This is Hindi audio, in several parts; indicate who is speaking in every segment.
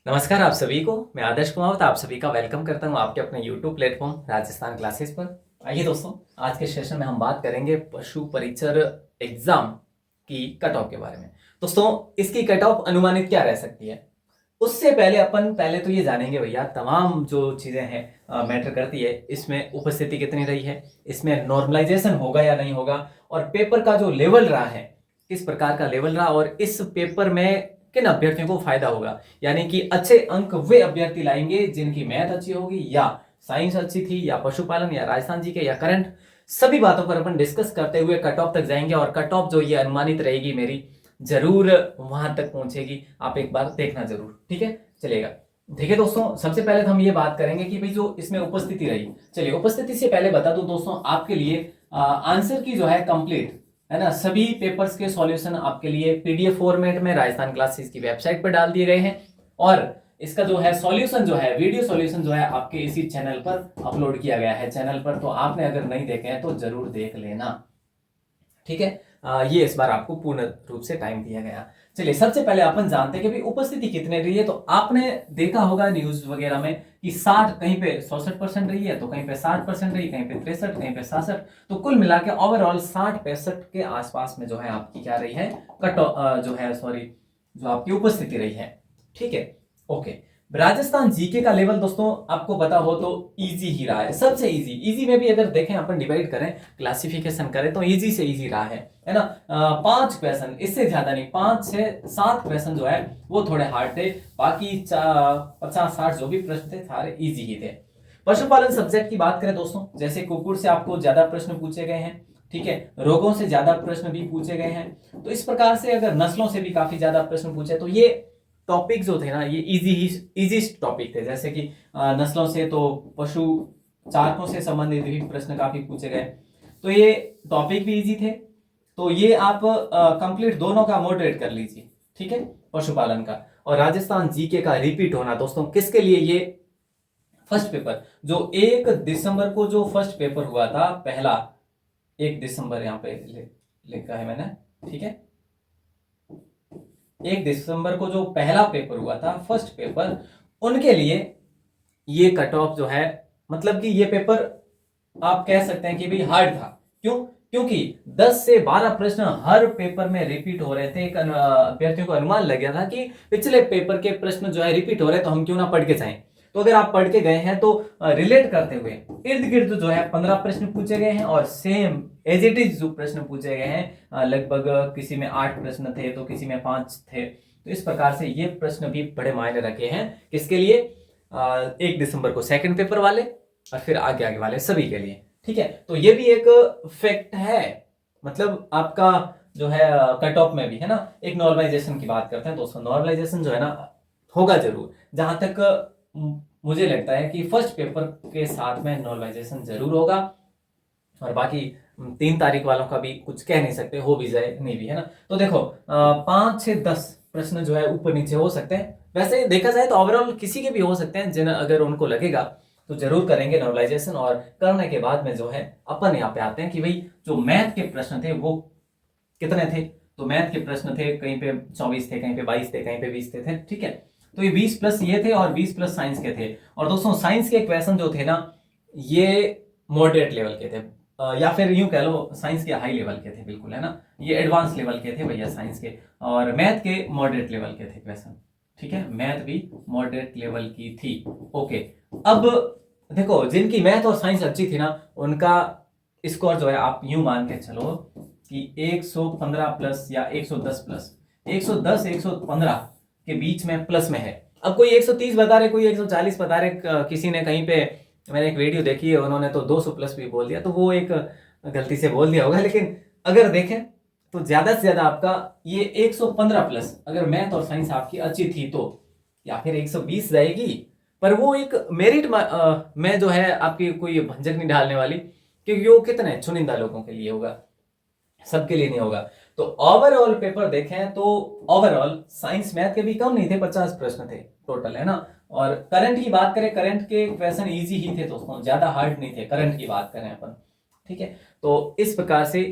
Speaker 1: नमस्कार आप सभी को। मैं आदर्श कुमावत आप सभी का वेलकम करता हूं आपके अपने YouTube प्लेटफॉर्म राजस्थान क्लासेस पर। आइए दोस्तों, आज के सेशन में हम बात करेंगे पशु परिचर एग्जाम की कट ऑफ के बारे में। दोस्तों, इसकी कट ऑफ अनुमानित क्या रह सकती है, उससे पहले अपन पहले तो ये जानेंगे भैया, तमाम जो चीजें हैं मैटर करती है। इसमें उपस्थिति कितनी रही है, इसमें नॉर्मलाइजेशन होगा या नहीं होगा, और पेपर का जो लेवल रहा है किस प्रकार का लेवल रहा, और इस पेपर में किन अभ्यर्थियों को फायदा होगा। यानी कि अच्छे अंक वे अभ्यर्थी लाएंगे जिनकी मैथ अच्छी होगी, या साइंस अच्छी थी, या पशुपालन, या राजस्थान जी के, या करंट। सभी बातों पर अपन डिस्कस करते हुए कट ऑफ तक जाएंगे, और कट ऑफ जो ये अनुमानित रहेगी मेरी, जरूर वहां तक पहुंचेगी। आप एक बार देखना जरूर, ठीक है, चलेगा। देखिए दोस्तों, सबसे पहले तो हम ये बात करेंगे कि भाई जो इसमें उपस्थिति रही। चलिए, उपस्थिति से पहले बता दूं दोस्तों आपके लिए, आंसर की जो है कंप्लीट है ना, सभी पेपर्स के सॉल्यूशन आपके लिए पीडीएफ फॉर्मेट में राजस्थान क्लासेस की वेबसाइट पर डाल दिए गए हैं। और इसका जो है सॉल्यूशन जो है, वीडियो सॉल्यूशन जो है, आपके इसी चैनल पर अपलोड किया गया है चैनल पर। तो आपने अगर नहीं देखे हैं तो जरूर देख लेना, ठीक है। ये इस बार आपको पूर्ण रूप से टाइम दिया गया। चलिए, सबसे पहले अपन जानते हैं कि भाई उपस्थिति कितने रही है। तो आपने देखा होगा न्यूज वगैरह में कि 60, कहीं पे 66% रही है, तो कहीं पे 60% रही, कहीं पे 63, कहीं पे 66। तो कुल मिला के ओवरऑल 60-65 के आसपास में जो है आपकी क्या रही है, कट जो है, सॉरी, जो आपकी उपस्थिति रही है, ठीक है। ओके, राजस्थान जीके का लेवल दोस्तों आपको पता हो तो इजी ही रहा है, सबसे इजी। इजी में भी अगर देखें, अपन डिवाइड करें, क्लासिफिकेशन करें, तो इजी से इजी रहा है ना। 5 क्वेश्चन, इससे ज्यादा नहीं, 5 से 7 क्वेश्चन जो है वो थोड़े हार्ड थे। बाकी 50-60 जो भी प्रश्न थे सारे इजी ही थे। पशुपालन सब्जेक्ट की बात करें दोस्तों, जैसे कुकुर से आपको ज्यादा प्रश्न पूछे गए हैं, ठीक है, रोगों से ज्यादा प्रश्न भी पूछे गए हैं। तो इस प्रकार से अगर नस्लों से भी काफी ज्यादा प्रश्न पूछे, तो ये टॉपिक जो थे ना, ये इजी टॉपिक थे। जैसे कि नस्लों से तो पशु चारकों से संबंधित भी प्रश्न काफी पूछे गए, तो ये टॉपिक भी इजी थे। तो ये आप कंप्लीट दोनों का मॉडरेट कर लीजिए, ठीक है, पशुपालन का और राजस्थान जीके का रिपीट होना दोस्तों किसके लिए, ये फर्स्ट पेपर जो 1 दिसंबर को जो फर्स्ट पेपर हुआ था, पहला 1 दिसंबर यहाँ पे लिखा है मैंने, ठीक है। 1 दिसंबर को जो पहला पेपर हुआ था, फर्स्ट पेपर, उनके लिए ये कट ऑफ जो है, मतलब कि ये पेपर आप कह सकते हैं कि भी हार्ड था। क्यों? क्योंकि 10 से 12 प्रश्न हर पेपर में रिपीट हो रहे थे। एक अभ्यर्थियों को अनुमान लग गया था कि पिछले पेपर के प्रश्न जो है रिपीट हो रहे हैं, तो हम क्यों ना पढ़ के जाएं। तो अगर आप पढ़ के गए हैं तो रिलेट करते हुए इर्द गिर्द जो है 15 प्रश्न पूछे गए हैं, और सेम एज इट इज जो प्रश्न पूछे गए हैं, लगभग किसी में 8 प्रश्न थे तो किसी में 5 थे। तो इस प्रकार से ये प्रश्न भी बड़े मायने रखे हैं किसके लिए, 1 दिसंबर को सेकंड पेपर वाले, और फिर आगे आगे वाले सभी के लिए, ठीक है। तो ये भी एक फैक्ट है, मतलब आपका जो है कट ऑफ में भी है ना। एक नॉर्मलाइजेशन की बात करते हैं दोस्तों, नॉर्मलाइजेशन जो है ना होगा जरूर। जहां तक मुझे लगता है कि फर्स्ट पेपर के साथ में नॉर्मलाइजेशन जरूर होगा, और बाकी 3 तारीख वालों का भी कुछ कह नहीं सकते, हो भी जाए नहीं भी, है ना। तो देखो 5 से 10 प्रश्न जो है ऊपर नीचे हो सकते हैं। वैसे देखा जाए तो ओवरऑल किसी के भी हो सकते हैं, जिन अगर उनको लगेगा तो जरूर करेंगे नॉर्मलाइजेशन। और करने के बाद में जो है अपन यहाँ पे आते हैं कि भाई जो मैथ के प्रश्न थे वो कितने थे। तो मैथ के प्रश्न थे, कहीं पे 24 थे, कहीं पे 22 थे, कहीं पे 20 थे, ठीक है। तो ये 20 प्लस ये थे और 20 प्लस साइंस के थे। और दोस्तों साइंस के क्वेश्चन जो थे ना, ये मॉडरेट लेवल के थे, या फिर यूं कह लो साइंस के हाई लेवल के थे, बिल्कुल, है ना। ये एडवांस लेवल के थे भैया साइंस के, और मैथ के मॉडरेट लेवल के थे क्वेश्चन, ठीक है। मैथ भी मॉडरेट लेवल की थी। ओके, अब देखो जिनकी मैथ और साइंस अच्छी थी ना, उनका स्कोर जो है आप यूं मान के चलो कि 115 प्लस या 110 प्लस, 110 115 के बीच में प्लस में है। अब कोई 130 बता रहे, कोई 140 बता रहे, किसी ने कहीं पे, मैंने एक वीडियो देखी है, उन्होंने तो 200 प्लस भी बोल दिया, तो वो एक गलती से बोल दिया होगा। लेकिन अगर देखें तो ज्यादा से ज्यादा आपका ये 115 प्लस, अगर मैथ और साइंस आपकी अच्छी थी तो, या फिर 120 जाएगी। पर वो एक मेरिट में जो है आपकी कोई भंजक नहीं डालने वाली, क्योंकि वो कितने चुनिंदा लोगों के लिए होगा, सबके लिए नहीं होगा। तो ओवरऑल पेपर देखें तो ओवरऑल साइंस मैथ के भी कम नहीं थे, 50 प्रश्न थे टोटल, है ना। और करंट की बात करें, करंट के क्वेश्चन इजी ही थे दोस्तों, ज्यादा हार्ड नहीं थे करंट की बात करें अपन, ठीक है। तो इस प्रकार से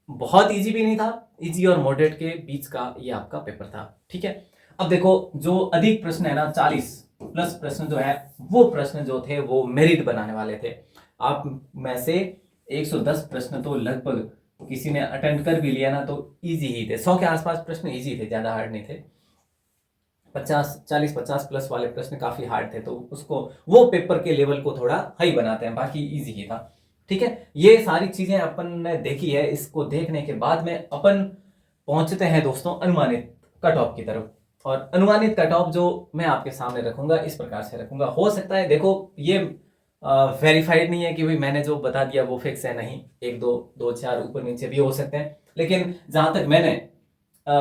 Speaker 1: बहुत इजी भी नहीं था, इजी और मॉडरेट के बीच का ये आपका पेपर था, ठीक है। अब देखो जो अधिक प्रश्न है ना, 40+ प्रश्न जो है, वो प्रश्न जो थे वो मेरिट बनाने वाले थे। आप में से 110 प्रश्न तो लगभग किसी ने अटेंड कर भी लिया ना तो इजी ही थे, 100 के आसपास प्रश्न इजी थे, ज्यादा हार्ड नहीं थे। 50 वाले प्रश्न काफी हार्ड थे, तो उसको वो पेपर के लेवल को थोड़ा हाई बनाते हैं, बाकी इजी ही था। ठीक है, ये सारी चीजें अपन ने देखी है। इसको देखने के बाद में अपन पहुंचते हैं दोस्तों अनुमानित कट ऑफ की तरफ। और अनुमानित कट ऑफ जो मैं आपके सामने रखूंगा इस प्रकार से रखूंगा। हो सकता है देखो ये वेरीफाइड नहीं है कि भाई मैंने जो बता दिया वो फिक्स है, नहीं, एक दो दो चार ऊपर नीचे भी हो सकते हैं, लेकिन जहां तक मैंने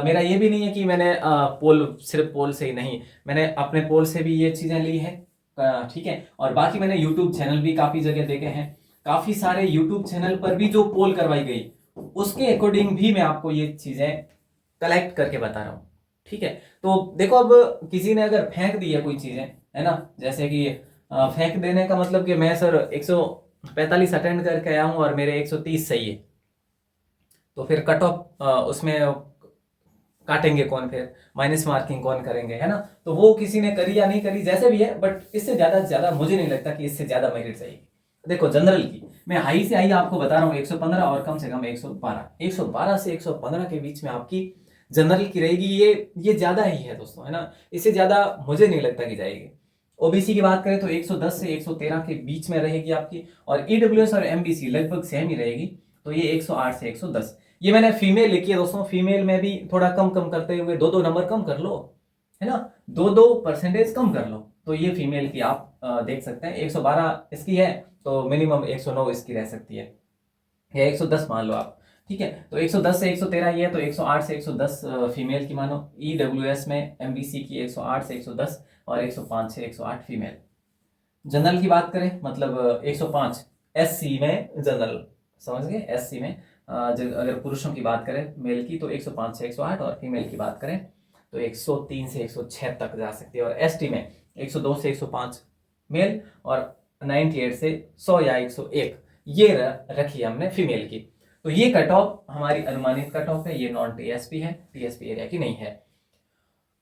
Speaker 1: मेरा ये भी नहीं है कि मैंने पोल, सिर्फ पोल से ही नहीं, मैंने अपने पोल से भी ये चीजें ली है। ठीक है, और बाकी मैंने यूट्यूब चैनल भी काफी जगह देखे हैं, काफी सारे यूट्यूब चैनल पर भी जो पोल करवाई गई उसके अकॉर्डिंग भी मैं आपको ये चीजें कलेक्ट करके बता रहा हूँ। ठीक है, तो देखो अब किसी ने अगर फेंक दी है कोई चीजें, है ना, जैसे कि फेंक देने का मतलब कि मैं सर 145 अटेंड करके आया हूं और मेरे 130 सही है, तो फिर कट ऑफ उसमें काटेंगे कौन, फिर माइनस मार्किंग कौन करेंगे, है ना। तो वो किसी ने करी या नहीं करी, जैसे भी है, बट इससे ज्यादा मुझे नहीं लगता कि इससे ज्यादा मेरिट चाहिए। देखो जनरल की मैं हाई से हाई आपको बता रहा हूँ 115 और कम से कम 112 से 115 के बीच में आपकी जनरल की रहेगी। ये ज्यादा ही है दोस्तों, है ना, इससे ज्यादा मुझे नहीं लगता कि जाएगी। ओबीसी की बात करें तो 110 से 113 के बीच में रहेगी आपकी, और ईडब्ल्यूएस और एमबीसी लगभग सेम ही रहेगी, तो ये 108 से 110। ये मैंने फीमेल लिखी है दोस्तों, फीमेल में भी थोड़ा कम कम करते हुए 2-2 नंबर कम कर लो, है ना, 2-2% कम कर लो, तो ये फीमेल की आप देख सकते हैं 112 इसकी है, तो मिनिमम 109 इसकी रह सकती है, या 110 मान लो आप। ठीक है, तो 110 से 113 ये है, तो 108 से 110 फीमेल की मानो। ईडब्ल्यूएस में एमबीसी की 108 से 110 और 105 से 108 फीमेल। जनरल की बात करें मतलब 105 एससी में, जनरल समझ गए, एससी में अगर पुरुषों की बात करें मेल की तो 105 से 108, और फीमेल की बात करें तो 103 से 106 तक जा सकती है। और एसटी में 102 से 105 मेल और 98 से 100 या 101 ये रखी है हमने फीमेल की। तो ये कट ऑफ हमारी अनुमानित कट ऑफ है, ये नॉन टीएसपी है, टीएसपी एरिया की नहीं है।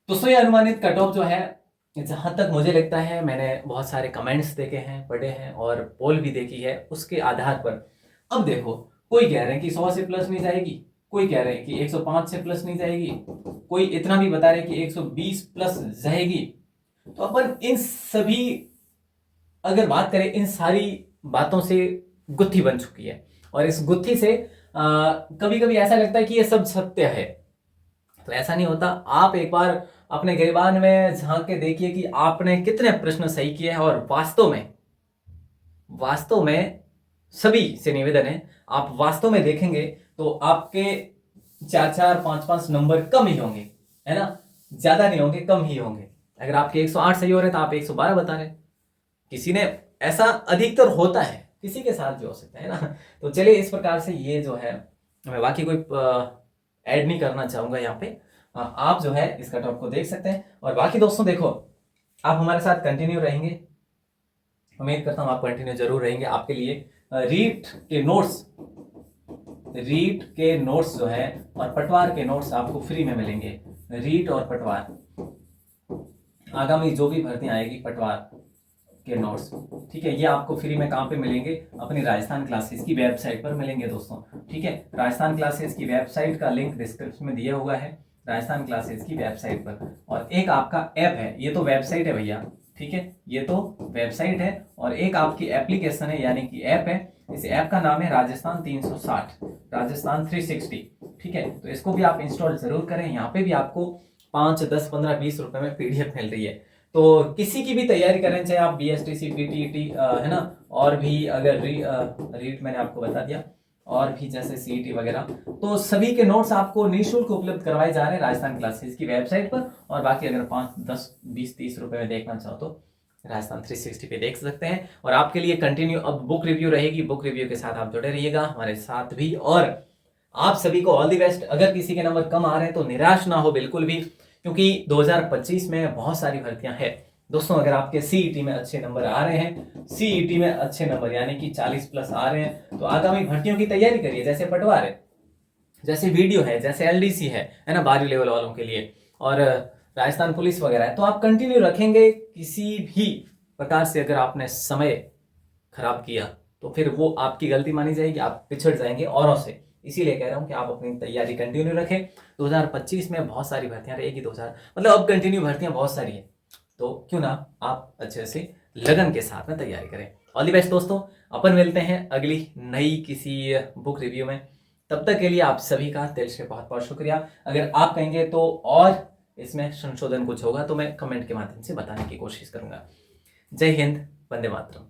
Speaker 1: दोस्तों ये अनुमानित कट ऑफ जो है, जहां तक मुझे लगता है, मैंने बहुत सारे कमेंट्स देखे हैं, पढ़े हैं और पोल भी देखी है, उसके आधार पर अब देखो कोई कह रहे हैं कि 100 से प्लस नहीं जाएगी, कोई कह रहे हैं कि 105 से प्लस नहीं जाएगी, कोई इतना भी बता रहे हैं कि 120 प्लस जाएगी। तो अपन इन सभी अगर बात करें, इन सारी बातों से गुत्थी बन चुकी है, और इस गुत्थी से कभी कभी ऐसा लगता है कि ये सब सत्य है, तो ऐसा नहीं होता। आप एक बार अपने गिरबान में झांक के देखिए कि आपने कितने प्रश्न सही किए हैं, और वास्तव में सभी से निवेदन है, आप वास्तव में देखेंगे तो आपके 4-4, 5-5 नंबर कम ही होंगे, है ना, ज्यादा नहीं होंगे, कम ही होंगे। अगर आपके 108 सही हो रहे तो आप 112 बता रहे, किसी ने, ऐसा अधिकतर होता है, किसी के साथ भी हो सकता है ना। तो चलिए इस प्रकार से ये जो है, मैं बाकी कोई ऐड नहीं करना चाहूंगा यहाँ पे। आप जो है इस कट ऑफ को देख सकते हैं। और बाकी दोस्तों देखो, आप हमारे साथ कंटिन्यू रहेंगे, उम्मीद करता हूं आप कंटिन्यू जरूर रहेंगे। आपके लिए रीट के नोट्स जो है और पटवार के नोट्स आपको फ्री में मिलेंगे। रीट और पटवार, आगामी जो भी भर्तियां आएगी पटवार के नोट्स, ठीक है, ये आपको फ्री में कहां पे मिलेंगे, अपनी राजस्थान क्लासेस की वेबसाइट पर मिलेंगे दोस्तों। ठीक है, राजस्थान क्लासेस की वेबसाइट का लिंक डिस्क्रिप्शन में दिया हुआ है, राजस्थान क्लासेस की वेबसाइट पर। और एक आपका ऐप है, ये तो वेबसाइट है भैया, ठीक है, ये तो वेबसाइट है, और एक आपकी एप्लीकेशन है, यानी कि ऐप है। इस ऐप का नाम है राजस्थान 360, राजस्थान 360। ठीक है, तो इसको भी आप इंस्टॉल जरूर करें। यहाँ पे भी आपको 5, 10, 15, 20 रुपए में पीडीएफ मिल रही है। तो किसी की भी तैयारी करें, चाहे आप बीएसटीसी, पीटीईटी, है ना, और भी अगर रीट मैंने आपको बता दिया, और भी जैसे सीईटी वगैरह, तो सभी के नोट्स आपको निःशुल्क उपलब्ध करवाए जा रहे हैं राजस्थान क्लासेस की वेबसाइट पर। और बाकी अगर 5, 10, 20, 30 रुपए में देखना चाहो तो राजस्थान 360 पे देख सकते हैं। और आपके लिए कंटिन्यू अब बुक रिव्यू रहेगी, बुक रिव्यू के साथ आप जुड़े रहिएगा हमारे साथ भी। और आप सभी को ऑल द बेस्ट। अगर किसी के नंबर कम आ रहे हैं तो निराश ना हो बिल्कुल भी, क्योंकि 2025 में बहुत सारी भर्तियां हैं दोस्तों। अगर आपके सीईटी में अच्छे नंबर आ रहे हैं, सीईटी में अच्छे नंबर यानी कि 40 प्लस आ रहे हैं, तो आगामी भर्तियों की तैयारी करिए, जैसे पटवार है, जैसे वीडियो है, जैसे एलडीसी है ना, 12वीं लेवल वालों के लिए, और राजस्थान पुलिस वगैरह है, तो आप कंटिन्यू रखेंगे। किसी भी प्रकार से अगर आपने समय खराब किया तो फिर वो आपकी गलती मानी जाएगी, आप पिछड़ जाएंगे औरों से। इसीलिए कह रहा हूं कि आप अपनी तैयारी कंटिन्यू रखें। 2025 में बहुत सारी भर्तियां रहेगी, 2000 मतलब अब कंटिन्यू भर्तियां बहुत सारी है, तो क्यों ना आप अच्छे से लगन के साथ में तैयारी करें। ऑल द बेस्ट दोस्तों, अपन मिलते हैं अगली नई किसी बुक रिव्यू में। तब तक के लिए आप सभी का दिल से बहुत बहुत शुक्रिया। अगर आप कहेंगे तो और इसमें संशोधन कुछ होगा तो मैं कमेंट के माध्यम से बताने की कोशिश करूंगा। जय हिंद, वंदे मातरम।